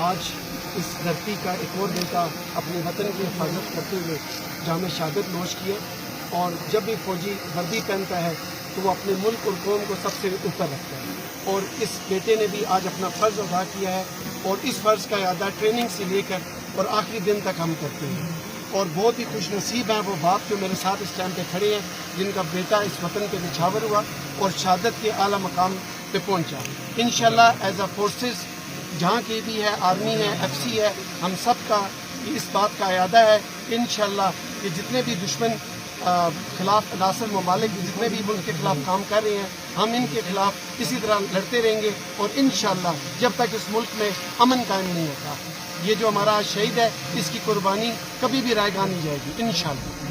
आज इस धरती का एक और बेटा अपने वतन की हिफाजत करते हुए जाम शहादत नोश किए। और जब भी फौजी वर्दी पहनता है तो वो अपने मुल्क और कौम को सबसे ऊपर रखता है। और इस बेटे ने भी आज अपना फ़र्ज़ अदा किया है और इस फ़र्ज़ का अदा ट्रेनिंग से लेकर और आखिरी दिन तक हम करते हैं। और बहुत ही खुश नसीब हैं वो बाप जो मेरे साथ इस टाइम पे खड़े हैं, जिनका बेटा इस वतन के निछावर हुआ और शहादत के आला मकाम पे पहुंचा। इंशाल्लाह एज अ फोर्सेस जहाँ की भी है, आर्मी है, FC है, हम सब का इस बात का इरादा है इंशाल्लाह कि जितने भी दुश्मन खिलाफ नासर ममालिक जितने भी मुल्क के खिलाफ काम कर रहे हैं, हम इनके खिलाफ इसी तरह लड़ते रहेंगे। और इंशाल्लाह जब तक इस मुल्क में अमन कायम नहीं होता, ये जो हमारा शहीद है इसकी कुर्बानी कभी भी रायगा नहीं जाएगी इंशाल्लाह।